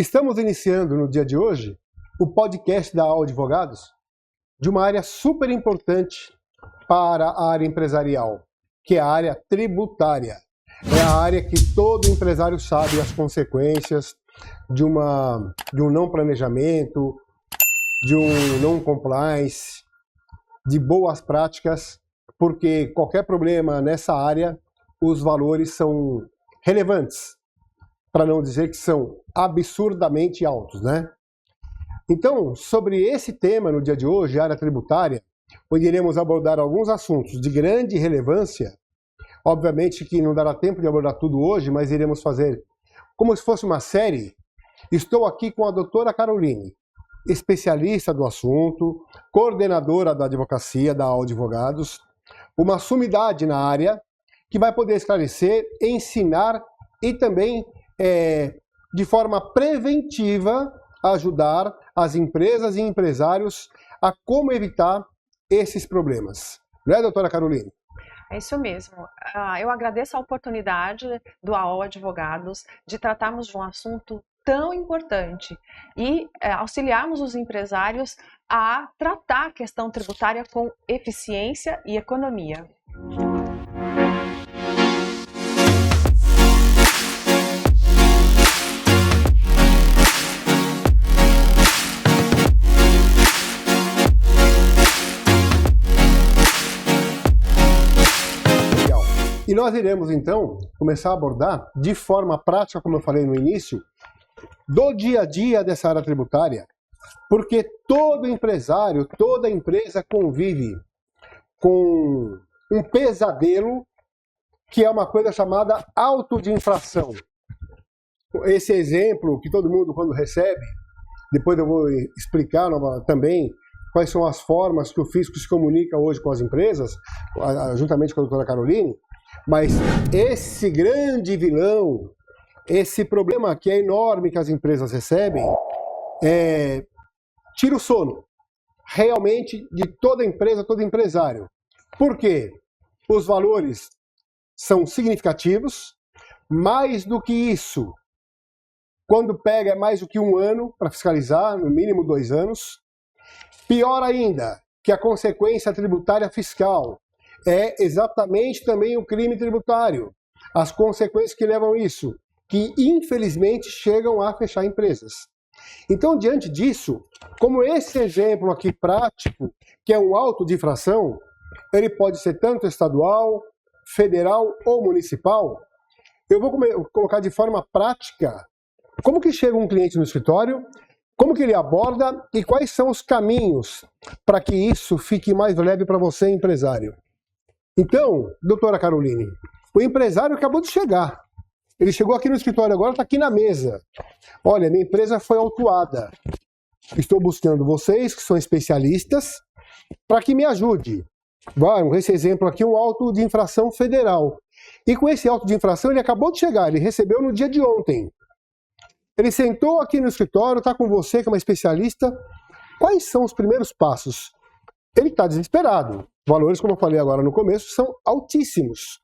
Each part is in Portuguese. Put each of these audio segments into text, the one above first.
Estamos iniciando no dia de hoje o podcast da AO Advogados de uma área super importante para a área empresarial, que é a área tributária. É a área que todo empresário sabe as consequências de um não planejamento, de um não compliance, de boas práticas, porque qualquer problema nessa área, os valores são relevantes, para não dizer que são absurdamente altos, né? Então, sobre esse tema no dia de hoje, área tributária, onde iremos abordar alguns assuntos de grande relevância. Obviamente que não dará tempo de abordar tudo hoje, mas iremos fazer como se fosse uma série. Estou aqui com a doutora Caroline, especialista do assunto, coordenadora da advocacia da AO Advogados, uma sumidade na área, que vai poder esclarecer, ensinar e também, de forma preventiva, ajudar as empresas e empresários a como evitar esses problemas. Não é, doutora Caroline? É isso mesmo. Eu agradeço a oportunidade do AO Advogados de tratarmos de um assunto tão importante e auxiliarmos os empresários a tratar a questão tributária com eficiência e economia. E nós iremos, então, começar a abordar de forma prática, como eu falei no início, do dia a dia dessa área tributária, porque todo empresário, toda empresa convive com um pesadelo, que é uma coisa chamada auto de infração. Esse exemplo que todo mundo, quando recebe, depois eu vou explicar também quais são as formas que o fisco se comunica hoje com as empresas, juntamente com a doutora Caroline. Mas esse grande vilão, esse problema que é enorme que as empresas recebem, tira o sono, realmente, de toda empresa, todo empresário. Por quê? Os valores são significativos, mais do que isso, quando pega mais do que 1 ano para fiscalizar, no mínimo 2 anos. Pior ainda, que a consequência tributária fiscal é exatamente também o crime tributário. As consequências que levam isso, que infelizmente chegam a fechar empresas. Então, diante disso, como esse exemplo aqui prático, que é um auto de infração, ele pode ser tanto estadual, federal ou municipal, eu vou colocar de forma prática como que chega um cliente no escritório, como que ele aborda e quais são os caminhos para que isso fique mais leve para você, empresário. Então, doutora Caroline, o empresário acabou de chegar. Ele chegou aqui no escritório agora, está aqui na mesa. Olha, minha empresa foi autuada. Estou buscando vocês, que são especialistas, para que me ajude. Esse exemplo aqui é um auto de infração federal. E com esse auto de infração, ele acabou de chegar, ele recebeu no dia de ontem. Ele sentou aqui no escritório, está com você, que é uma especialista. Quais são os primeiros passos? Ele está desesperado. Os valores, como eu falei agora no começo, são altíssimos.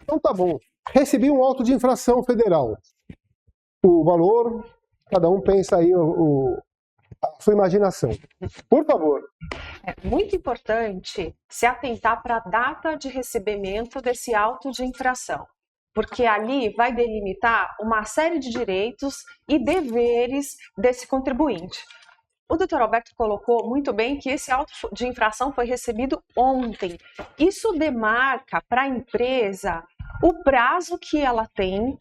Então tá bom, recebi um auto de infração federal. O valor, cada um pensa aí a sua imaginação. Por favor. É muito importante se atentar para a data de recebimento desse auto de infração, porque ali vai delimitar uma série de direitos e deveres desse contribuinte. O doutor Alberto colocou muito bem que esse auto de infração foi recebido ontem. Isso demarca para a empresa o prazo que ela tem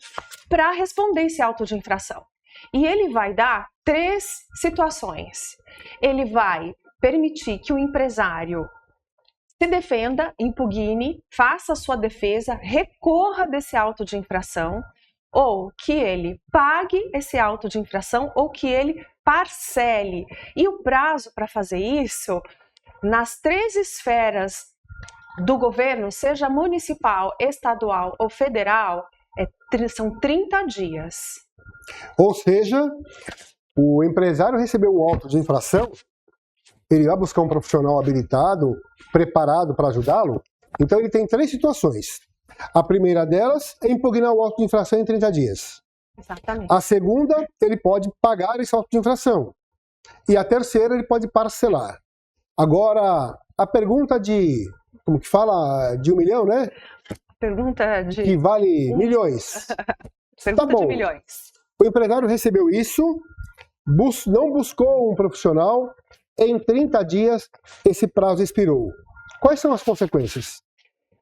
para responder esse auto de infração. E ele vai dar 3 situações. Ele vai permitir que o empresário se defenda, impugne, faça a sua defesa, recorra desse auto de infração, ou que ele pague esse auto de infração, ou que ele parcele. E o prazo para fazer isso, nas 3 esferas do governo, seja municipal, estadual ou federal, são 30 dias. Ou seja, o empresário recebeu um auto de infração, ele vai buscar um profissional habilitado, preparado para ajudá-lo. Então ele tem 3 situações. A primeira delas é impugnar o auto de infração em 30 dias. Exatamente. A segunda, ele pode pagar esse auto de infração. E a terceira, ele pode parcelar. Agora, a pergunta de, como que fala, de 1 milhão, né? Pergunta de... Que vale milhões. Pergunta Tá bom. de milhões. O empresário recebeu isso, não buscou um profissional, em 30 dias esse prazo expirou. Quais são as consequências?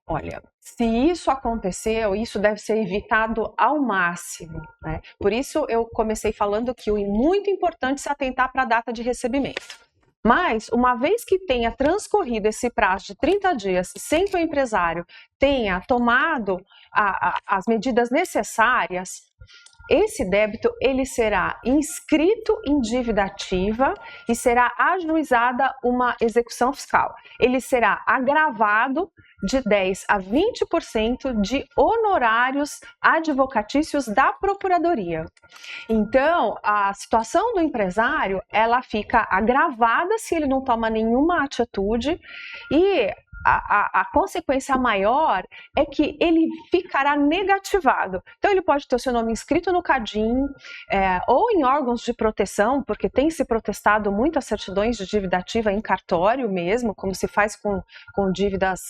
Olha, se isso aconteceu, isso deve ser evitado ao máximo, né? Por isso eu comecei falando que é muito importante se atentar para a data de recebimento. Mas, uma vez que tenha transcorrido esse prazo de 30 dias, sem que o empresário tenha tomado as medidas necessárias, esse débito ele será inscrito em dívida ativa e será ajuizada uma execução fiscal. Ele será agravado de 10% a 20% de honorários advocatícios da Procuradoria. Então, a situação do empresário, ela fica agravada se ele não toma nenhuma atitude e a consequência maior é que ele ficará negativado. Então, ele pode ter o seu nome inscrito no CADIM ou em órgãos de proteção, porque tem se protestado muitas certidões de dívida ativa em cartório mesmo, como se faz com dívidas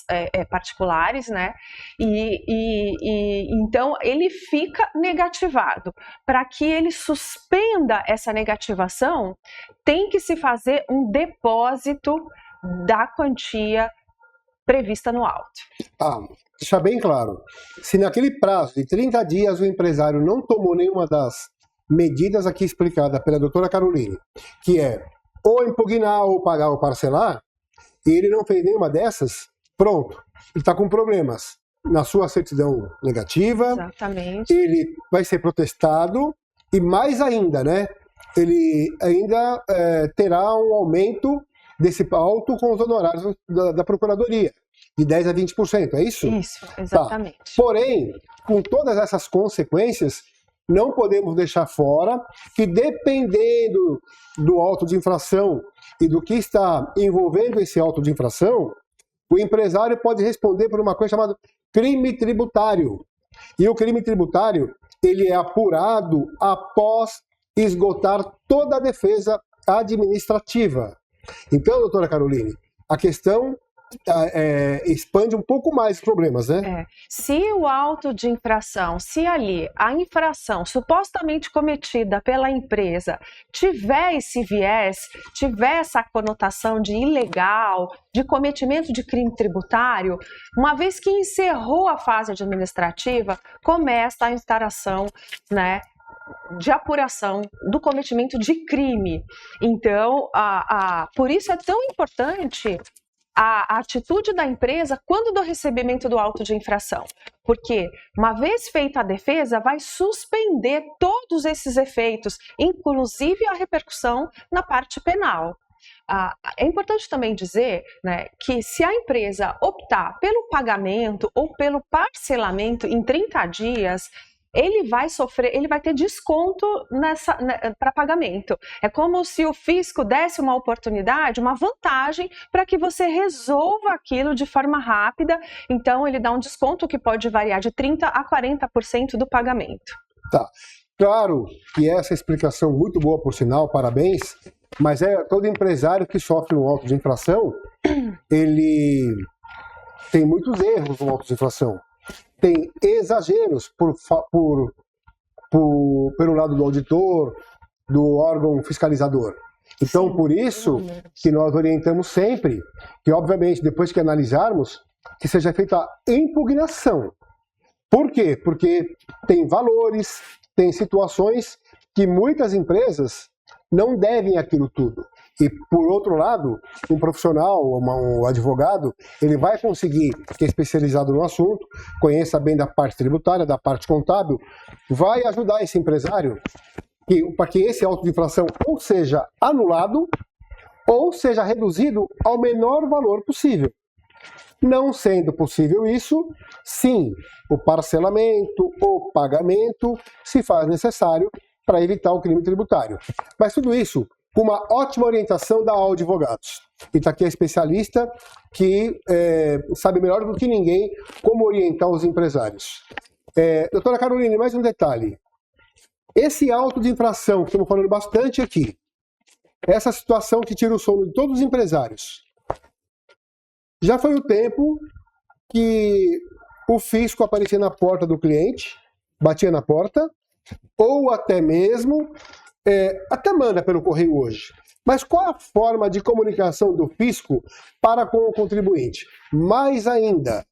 particulares, né? Então, ele fica negativado. Para que ele suspenda essa negativação, tem que se fazer um depósito da quantia prevista no auto. Deixar bem claro, se naquele prazo de 30 dias o empresário não tomou nenhuma das medidas aqui explicadas pela doutora Caroline, que é ou impugnar, ou pagar, ou parcelar, e ele não fez nenhuma dessas, pronto, ele está com problemas na sua certidão negativa. Exatamente. Ele vai ser protestado e mais ainda, né, ele ainda terá um aumento desse auto com os honorários da Procuradoria, de 10% a 20%, é isso? Isso, exatamente. Tá. Porém, com todas essas consequências, não podemos deixar fora que, dependendo do auto de infração e do que está envolvendo esse auto de infração, o empresário pode responder por uma coisa chamada crime tributário. E o crime tributário, ele é apurado após esgotar toda a defesa administrativa. Então, doutora Caroline, a questão expande um pouco mais os problemas, né? Se o auto de infração, se ali a infração supostamente cometida pela empresa tiver esse viés, tiver essa conotação de ilegal, de cometimento de crime tributário, uma vez que encerrou a fase administrativa, começa a instauração, né, de apuração do cometimento de crime. Então, por isso é tão importante a atitude da empresa quando do recebimento do auto de infração. Porque, uma vez feita a defesa, vai suspender todos esses efeitos, inclusive a repercussão na parte penal. É importante também dizer, né, que se a empresa optar pelo pagamento ou pelo parcelamento em 30 dias, ele vai ter desconto para pagamento. É como se o fisco desse uma oportunidade, uma vantagem para que você resolva aquilo de forma rápida. Então, ele dá um desconto que pode variar de 30% a 40% do pagamento. Tá. Claro que essa explicação muito boa, por sinal, parabéns, mas todo empresário que sofre um auto de infração, ele tem muitos erros no auto de infração. Tem exageros pelo lado do auditor, do órgão fiscalizador. Então, por isso que nós orientamos sempre que, obviamente, depois que analisarmos, que seja feita a impugnação. Por quê? Porque tem valores, tem situações que muitas empresas não devem aquilo tudo. E, por outro lado, um profissional, um advogado, ele vai conseguir, que é especializado no assunto, conheça bem da parte tributária, da parte contábil, vai ajudar esse empresário para que esse auto de infração ou seja anulado ou seja reduzido ao menor valor possível. Não sendo possível isso, sim, o parcelamento ou pagamento se faz necessário para evitar o crime tributário. Mas tudo isso com uma ótima orientação da AO Advogados. E está aqui a especialista que sabe melhor do que ninguém como orientar os empresários. Doutora Caroline, mais um detalhe. Esse auto de infração, que estamos falando bastante aqui, essa situação que tira o sono de todos os empresários, já foi o tempo que o fisco aparecia na porta do cliente, batia na porta, ou até mesmo, até manda pelo correio hoje. Mas qual a forma de comunicação do fisco para com o contribuinte? Mais ainda,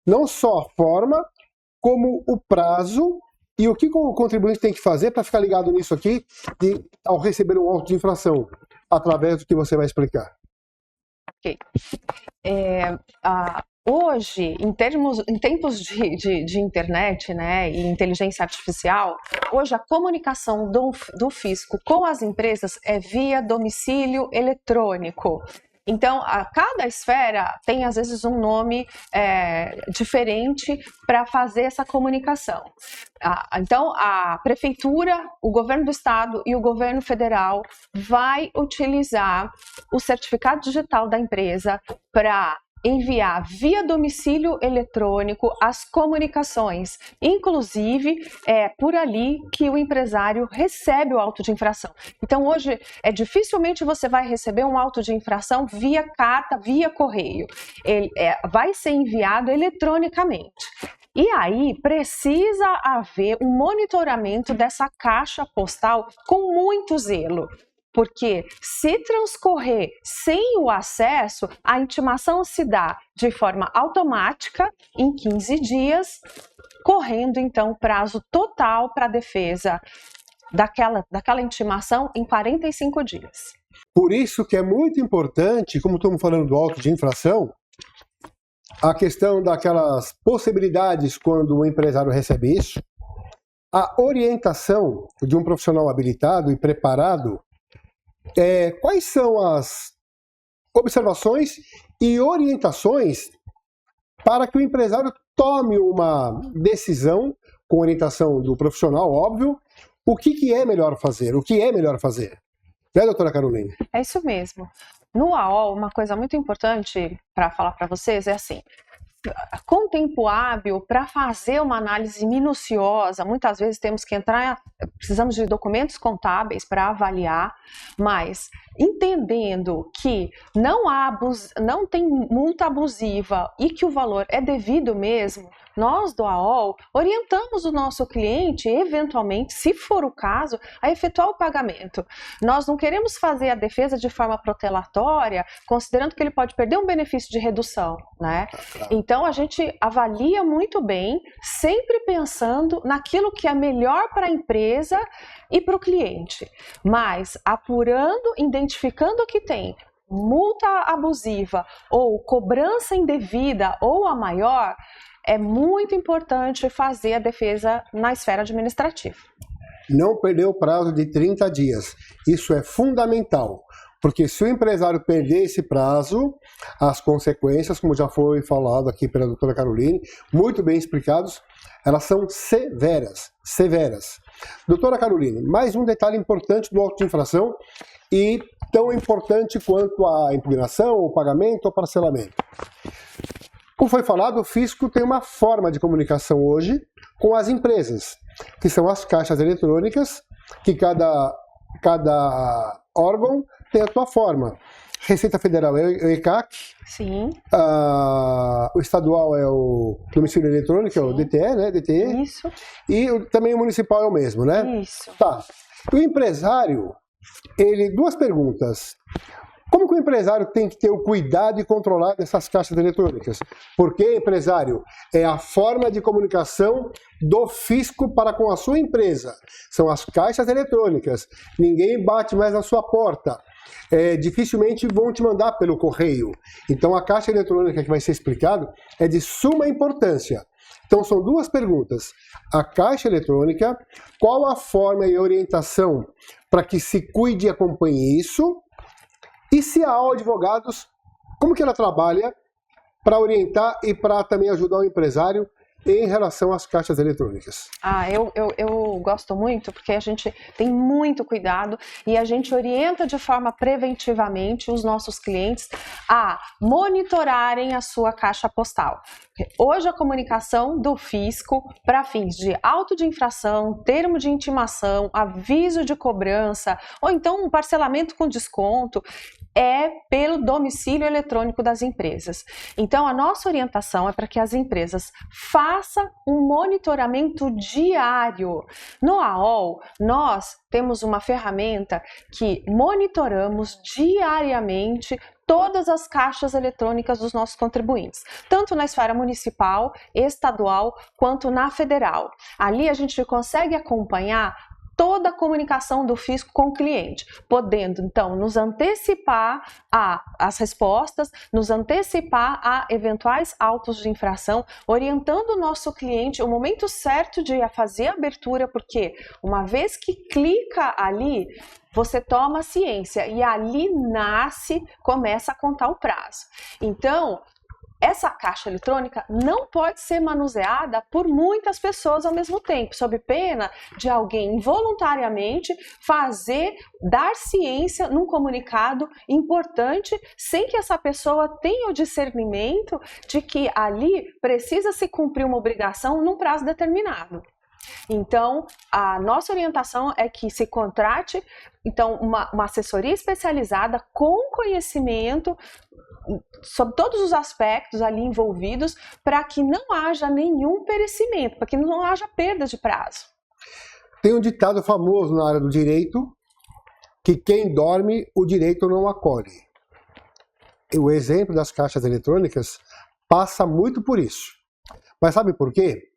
não só a forma, como o prazo e o que o contribuinte tem que fazer para ficar ligado nisso aqui ao receber um auto de infração, através do que você vai explicar. Ok. Hoje, em tempos de internet, né, e inteligência artificial, hoje a comunicação do fisco com as empresas é via domicílio eletrônico. Então, cada esfera tem, às vezes, um nome diferente para fazer essa comunicação. Então, a prefeitura, o governo do estado e o governo federal vai utilizar o certificado digital da empresa para enviar via domicílio eletrônico as comunicações. Inclusive, é por ali que o empresário recebe o auto de infração. Então, hoje, dificilmente você vai receber um auto de infração via carta, via correio. Ele vai ser enviado eletronicamente. E aí, precisa haver um monitoramento dessa caixa postal com muito zelo. Porque se transcorrer sem o acesso, a intimação se dá de forma automática em 15 dias, correndo então prazo total para a defesa daquela intimação em 45 dias. Por isso que é muito importante, como estamos falando do auto de infração, a questão daquelas possibilidades quando o empresário recebe isso, a orientação de um profissional habilitado e preparado. Quais são as observações e orientações para que o empresário tome uma decisão, com orientação do profissional, óbvio, o que é melhor fazer, o que é melhor fazer? Né, doutora Caroline? É isso mesmo. No AOL, uma coisa muito importante para falar para vocês é assim, com tempo hábil para fazer uma análise minuciosa, muitas vezes precisamos de documentos contábeis para avaliar, mas entendendo que não tem multa abusiva e que o valor é devido mesmo, nós do AOL orientamos o nosso cliente, eventualmente, se for o caso, a efetuar o pagamento. Nós não queremos fazer a defesa de forma protelatória, considerando que ele pode perder um benefício de redução, né? Então, a gente avalia muito bem, sempre pensando naquilo que é melhor para a empresa e para o cliente, mas apurando, identificando que tem multa abusiva ou cobrança indevida ou a maior, é muito importante fazer a defesa na esfera administrativa. Não perder o prazo de 30 dias. Isso é fundamental, porque se o empresário perder esse prazo, as consequências, como já foi falado aqui pela doutora Caroline, muito bem explicados, elas são severas. Doutora Caroline, mais um detalhe importante do auto de infração e tão importante quanto a impugnação, o pagamento ou parcelamento. Como foi falado, o fisco tem uma forma de comunicação hoje com as empresas, que são as caixas eletrônicas, que cada órgão tem a sua forma. Receita Federal é o ECAC, sim. O estadual é o domicílio eletrônico, sim, é o DTE, né? DTE. Isso. E também o municipal é o mesmo, né? Isso. Tá. O empresário, duas perguntas. Como que o empresário tem que ter o cuidado e controlar dessas caixas eletrônicas? Porque, empresário, é a forma de comunicação do fisco para com a sua empresa. São as caixas eletrônicas. Ninguém bate mais na sua porta. Dificilmente vão te mandar pelo correio. Então, a caixa eletrônica que vai ser explicado é de suma importância. Então, são duas perguntas. A caixa eletrônica, qual a forma e orientação para que se cuide e acompanhe isso? E se a AOL Advogados, como que ela trabalha para orientar e para também ajudar o empresário em relação às caixas eletrônicas? Eu gosto muito porque a gente tem muito cuidado e a gente orienta de forma preventivamente os nossos clientes a monitorarem a sua caixa postal. Hoje a comunicação do fisco para fins de auto de infração, termo de intimação, aviso de cobrança ou então um parcelamento com desconto é pelo domicílio eletrônico das empresas. Então, a nossa orientação é para que as empresas façam um monitoramento diário. No AOL, nós temos uma ferramenta que monitoramos diariamente todas as caixas eletrônicas dos nossos contribuintes, tanto na esfera municipal, estadual, quanto na federal. Ali a gente consegue acompanhar toda a comunicação do fisco com o cliente, podendo então nos antecipar às respostas, nos antecipar a eventuais autos de infração, orientando o nosso cliente o momento certo de fazer a abertura, porque uma vez que clica ali, você toma ciência e ali começa a contar o prazo. Então, essa caixa eletrônica não pode ser manuseada por muitas pessoas ao mesmo tempo, sob pena de alguém involuntariamente dar ciência num comunicado importante, sem que essa pessoa tenha o discernimento de que ali precisa se cumprir uma obrigação num prazo determinado. Então, a nossa orientação é que se contrate uma assessoria especializada com conhecimento sobre todos os aspectos ali envolvidos, para que não haja nenhum perecimento, para que não haja perda de prazo. Tem um ditado famoso na área do direito, que quem dorme, o direito não acolhe. E o exemplo das caixas eletrônicas passa muito por isso. Mas sabe por quê?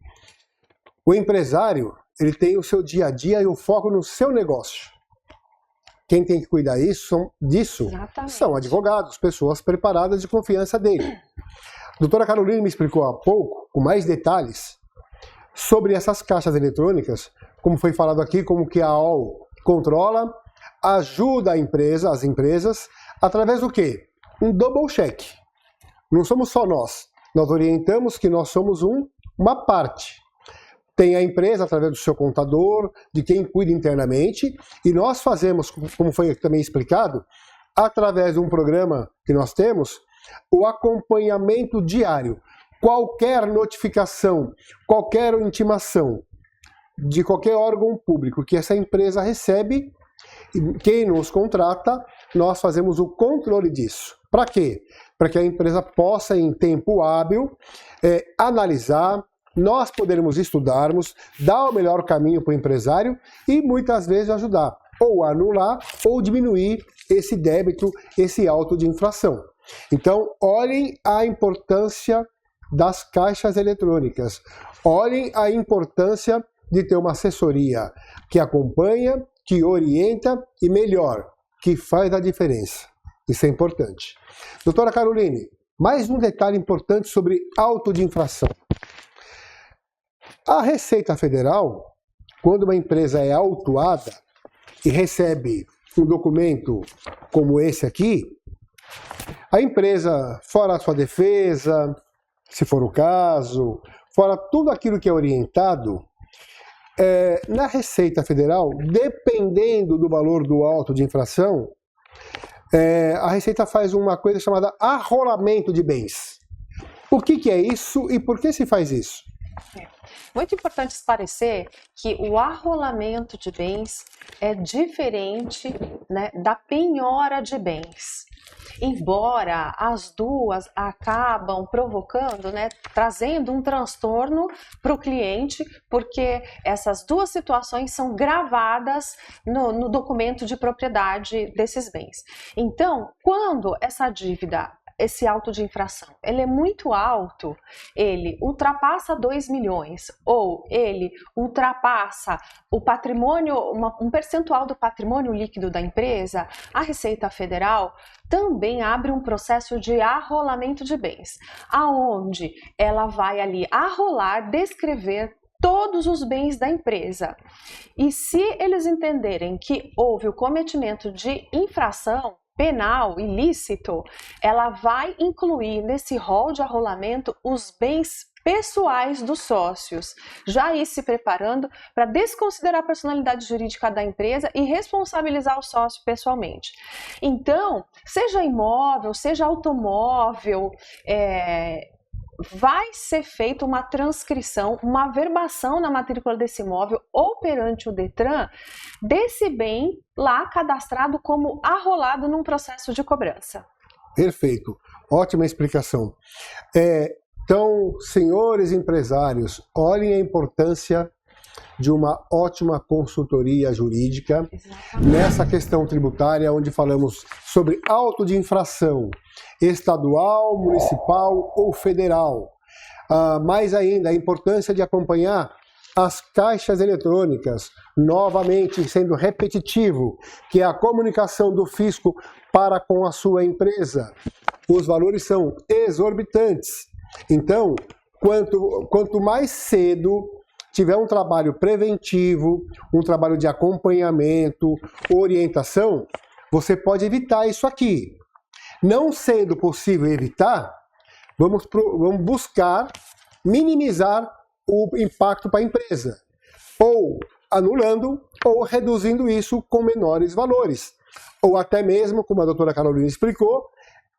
O empresário, ele tem o seu dia a dia e o foco no seu negócio. Quem tem que cuidar disso são advogados, pessoas preparadas de confiança dele. A doutora Caroline me explicou há pouco, com mais detalhes, sobre essas caixas eletrônicas, como foi falado aqui, como que a AOL controla, ajuda as empresas, através do quê? Um double check. Não somos só nós orientamos que nós somos uma parte. Tem a empresa através do seu contador, de quem cuida internamente, e nós fazemos, como foi também explicado, através de um programa que nós temos, o acompanhamento diário. Qualquer notificação, qualquer intimação de qualquer órgão público que essa empresa recebe, quem nos contrata, nós fazemos o controle disso. Para quê? Para que a empresa possa, em tempo hábil, analisar, nós podermos estudarmos, dar o melhor caminho para o empresário e muitas vezes ajudar, ou anular, ou diminuir esse débito, esse auto de infração. Então, olhem a importância das caixas eletrônicas, olhem a importância de ter uma assessoria que acompanha, que orienta e, melhor, que faz a diferença. Isso é importante. Doutora Caroline, mais um detalhe importante sobre auto de infração. A Receita Federal, quando uma empresa é autuada e recebe um documento como esse aqui, a empresa, fora a sua defesa, se for o caso, fora tudo aquilo que é orientado, na Receita Federal, dependendo do valor do auto de infração, a Receita faz uma coisa chamada arrolamento de bens. O que é isso e por que se faz isso? Muito importante esclarecer que o arrolamento de bens é diferente, né, da penhora de bens. Embora as duas acabam provocando, né, trazendo um transtorno para o cliente, porque essas duas situações são gravadas no documento de propriedade desses bens. Então, quando essa dívida, esse auto de infração, ele é muito alto, ele ultrapassa 2 milhões ou ele ultrapassa o patrimônio, um percentual do patrimônio líquido da empresa, a Receita Federal também abre um processo de arrolamento de bens, aonde ela vai ali arrolar, descrever todos os bens da empresa. E se eles entenderem que houve o cometimento de infração penal, ilícito, ela vai incluir nesse rol de arrolamento os bens pessoais dos sócios, já ir se preparando para desconsiderar a personalidade jurídica da empresa e responsabilizar o sócio pessoalmente. Então, seja imóvel, seja automóvel, vai ser feita uma transcrição, uma averbação na matrícula desse imóvel ou perante o Detran desse bem lá cadastrado como arrolado num processo de cobrança. Perfeito, ótima explicação. Então, senhores empresários, olhem a importância de uma ótima consultoria jurídica. Exatamente. Nessa questão tributária, onde falamos sobre auto de infração estadual, municipal ou federal. Mais ainda, a importância de acompanhar as caixas eletrônicas, novamente sendo repetitivo, que é a comunicação do fisco para com a sua empresa. Os valores são exorbitantes. Então, quanto mais cedo tiver um trabalho preventivo, um trabalho de acompanhamento, orientação, você pode evitar isso aqui. Não sendo possível evitar, vamos buscar minimizar o impacto para a empresa, ou anulando ou reduzindo isso com menores valores, ou até mesmo, como a doutora Carolina explicou,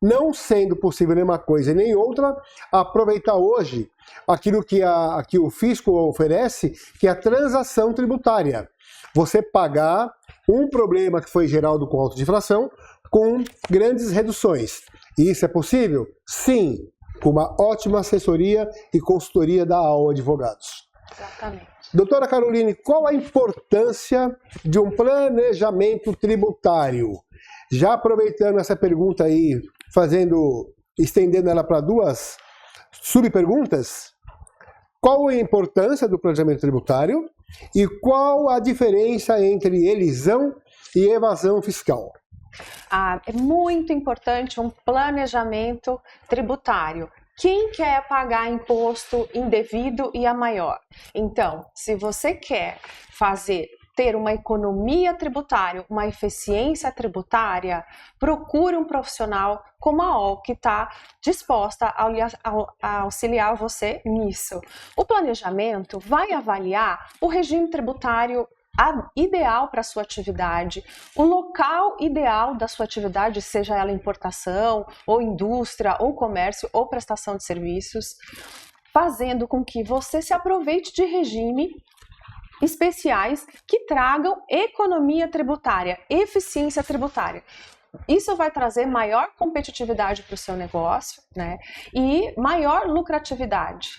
não sendo possível nenhuma coisa nem outra, aproveitar hoje aquilo que o fisco oferece, que é a transação tributária. Você pagar um problema que foi gerado com auto de infração com grandes reduções. E isso é possível? Sim, com uma ótima assessoria e consultoria da AO Advogados. Exatamente. Doutora Caroline, qual a importância de um planejamento tributário? Já aproveitando essa pergunta aí, estendendo ela para duas subperguntas, qual a importância do planejamento tributário e qual a diferença entre elisão e evasão fiscal? É muito importante um planejamento tributário. Quem quer pagar imposto indevido e a maior? Então, se você quer ter uma economia tributária, uma eficiência tributária, procure um profissional como a OL, que está disposta a auxiliar você nisso. O planejamento vai avaliar o regime tributário ideal para a sua atividade, o local ideal da sua atividade, seja ela importação, ou indústria, ou comércio, ou prestação de serviços, fazendo com que você se aproveite de regime especiais que tragam economia tributária, eficiência tributária. Isso vai trazer maior competitividade para o seu negócio, né? E maior lucratividade.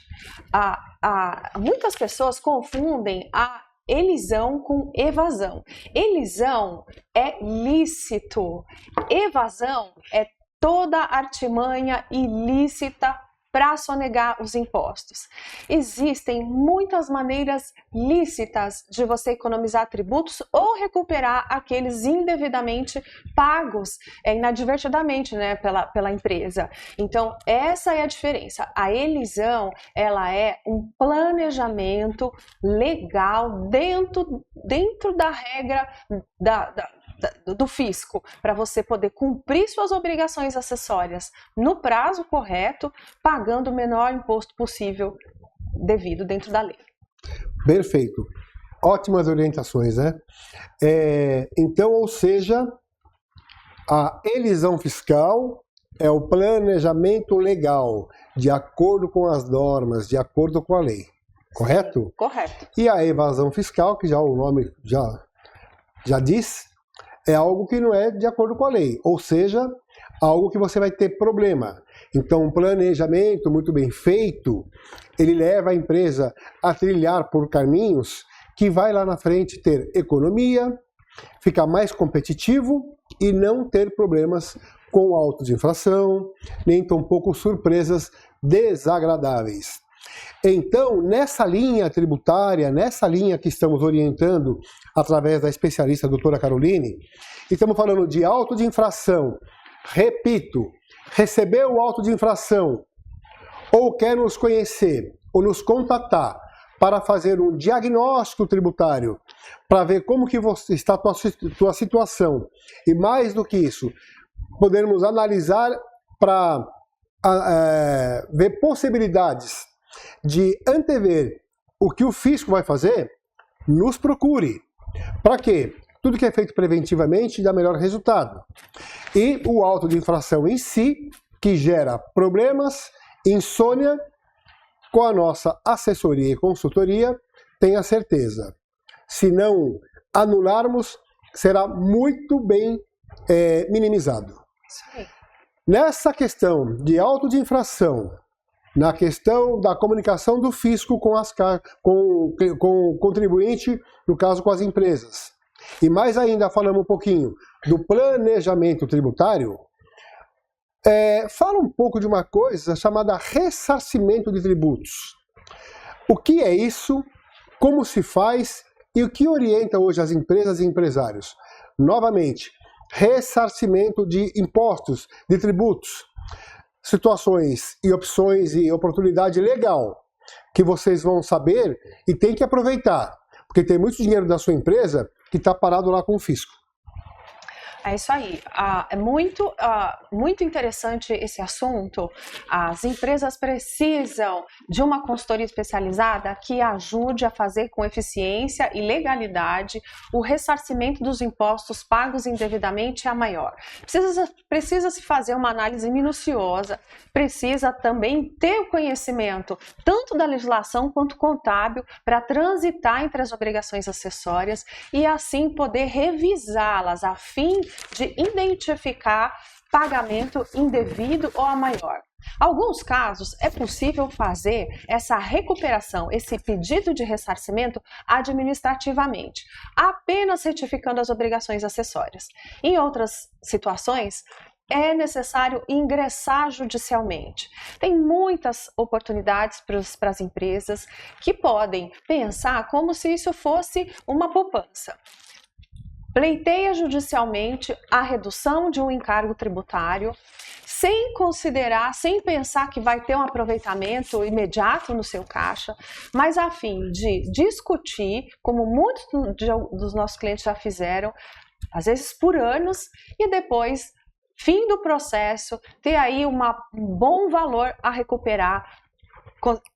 Muitas pessoas confundem a elisão com evasão. Elisão é lícito, evasão é toda artimanha ilícita para sonegar os impostos. Existem muitas maneiras lícitas de você economizar tributos ou recuperar aqueles indevidamente pagos inadvertidamente, né, pela empresa. Então, essa é a diferença. A elisão, ela é um planejamento legal dentro da regra do fisco, para você poder cumprir suas obrigações acessórias no prazo correto, pagando o menor imposto possível devido dentro da lei. Perfeito. Ótimas orientações, né? Então, ou seja, a elisão fiscal é o planejamento legal, de acordo com as normas, de acordo com a lei. Correto? Correto. E a evasão fiscal, que já o nome já diz, é algo que não é de acordo com a lei, ou seja, algo que você vai ter problema. Então, um planejamento muito bem feito, ele leva a empresa a trilhar por caminhos que vai lá na frente ter economia, ficar mais competitivo e não ter problemas com auto de infração, nem tampouco surpresas desagradáveis. Então, nessa linha tributária, nessa linha que estamos orientando através da especialista doutora Caroline, estamos falando de auto de infração. Repito, recebeu o auto de infração ou quer nos conhecer ou nos contatar para fazer um diagnóstico tributário, para ver como que está a tua situação e mais do que isso, podermos analisar para ver possibilidades de antever o que o fisco vai fazer, nos procure. Para quê? Tudo que é feito preventivamente dá melhor resultado. E o auto de infração em si, que gera problemas, insônia, com a nossa assessoria e consultoria, tenha certeza. Se não anularmos, será muito bem minimizado. Sim. Nessa questão de auto de infração, na questão da comunicação do fisco com o contribuinte, no caso com as empresas, e mais ainda falamos um pouquinho do planejamento tributário, fala um pouco de uma coisa chamada ressarcimento de tributos. O que é isso? Como se faz? E o que orienta hoje as empresas e empresários? Novamente, ressarcimento de impostos, de tributos, situações e opções e oportunidade legal que vocês vão saber e tem que aproveitar, porque tem muito dinheiro da sua empresa que está parado lá com o fisco. É isso aí. É muito interessante esse assunto. As empresas precisam de uma consultoria especializada que ajude a fazer com eficiência e legalidade o ressarcimento dos impostos pagos indevidamente a maior. Precisa se fazer uma análise minuciosa, precisa também ter o conhecimento tanto da legislação quanto contábil para transitar entre as obrigações acessórias e assim poder revisá-las a fim de identificar pagamento indevido ou a maior. Alguns casos é possível fazer essa recuperação, esse pedido de ressarcimento administrativamente, apenas retificando as obrigações acessórias. Em outras situações, é necessário ingressar judicialmente. Tem muitas oportunidades para as empresas que podem pensar como se isso fosse uma poupança. Pleiteia judicialmente a redução de um encargo tributário, sem considerar, sem pensar que vai ter um aproveitamento imediato no seu caixa, mas a fim de discutir, como muitos dos nossos clientes já fizeram, às vezes por anos, e depois, fim do processo, ter aí um bom valor a recuperar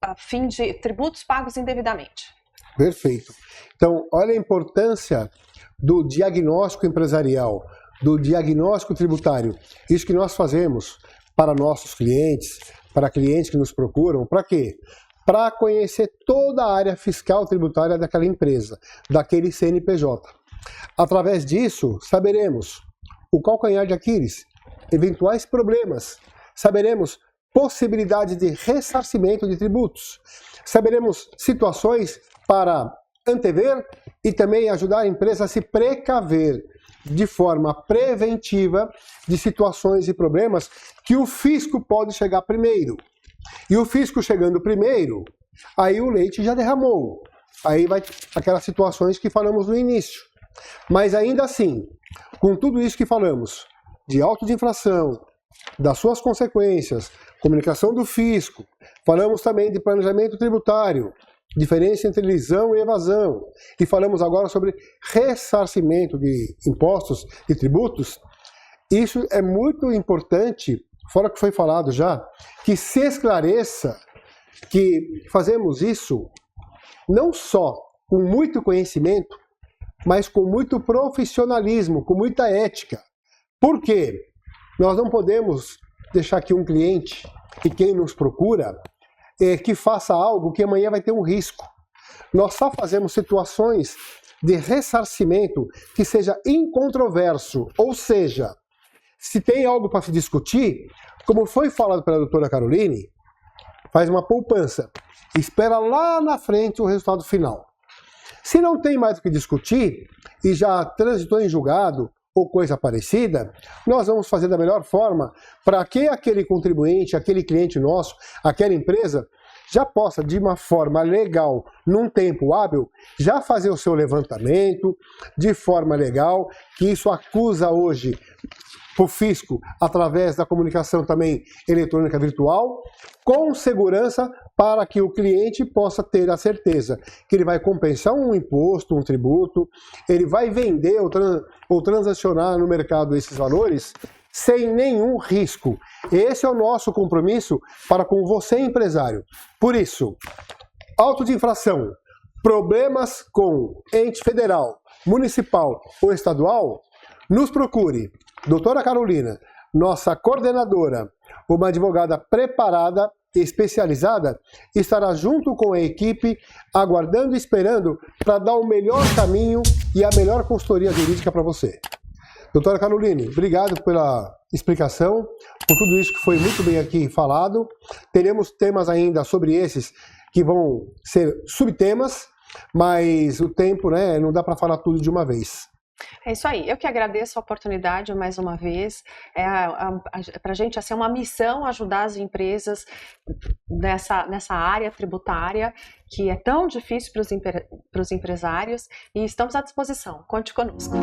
a fim de tributos pagos indevidamente. Perfeito. Então, olha a importância do diagnóstico empresarial, do diagnóstico tributário. Isso que nós fazemos para nossos clientes, para clientes que nos procuram, para quê? Para conhecer toda a área fiscal tributária daquela empresa, daquele CNPJ. Através disso, saberemos o calcanhar de Aquiles, eventuais problemas, saberemos possibilidade de ressarcimento de tributos, saberemos situações para antever e também ajudar a empresa a se precaver de forma preventiva de situações e problemas que o fisco pode chegar primeiro. E o fisco chegando primeiro, aí o leite já derramou. Aí vai aquelas situações que falamos no início. Mas ainda assim, com tudo isso que falamos, de auto de infração, das suas consequências, comunicação do fisco, falamos também de planejamento tributário, diferença entre lisão e evasão, e falamos agora sobre ressarcimento de impostos e tributos. Isso é muito importante, fora que foi falado já, que se esclareça que fazemos isso não só com muito conhecimento, mas com muito profissionalismo, com muita ética. Por quê? Nós não podemos deixar que um cliente, e quem nos procura, que faça algo que amanhã vai ter um risco. Nós só fazemos situações de ressarcimento que seja incontroverso, ou seja, se tem algo para se discutir, como foi falado pela doutora Caroline, faz uma poupança, espera lá na frente o resultado final. Se não tem mais o que discutir e já transitou em julgado ou coisa parecida, nós vamos fazer da melhor forma para que aquele contribuinte, aquele cliente nosso, aquela empresa, já possa, de uma forma legal, num tempo hábil, já fazer o seu levantamento de forma legal, que isso acusa hoje para o fisco, através da comunicação também eletrônica virtual, com segurança para que o cliente possa ter a certeza que ele vai compensar um imposto, um tributo, ele vai vender ou transacionar no mercado esses valores sem nenhum risco. Esse é o nosso compromisso para com você, empresário. Por isso, auto de infração, problemas com ente federal, municipal ou estadual, nos procure. Doutora Carolina, nossa coordenadora, uma advogada preparada, especializada, estará junto com a equipe, aguardando e esperando para dar o melhor caminho e a melhor consultoria jurídica para você. Doutora Caroline, obrigado pela explicação, por tudo isso que foi muito bem aqui falado. Teremos temas ainda sobre esses que vão ser subtemas, mas o tempo, né, não dá para falar tudo de uma vez. É isso aí, eu que agradeço a oportunidade mais uma vez. Para a gente assim, é uma missão ajudar as empresas nessa área tributária que é tão difícil para os empresários, e estamos à disposição. Conte conosco.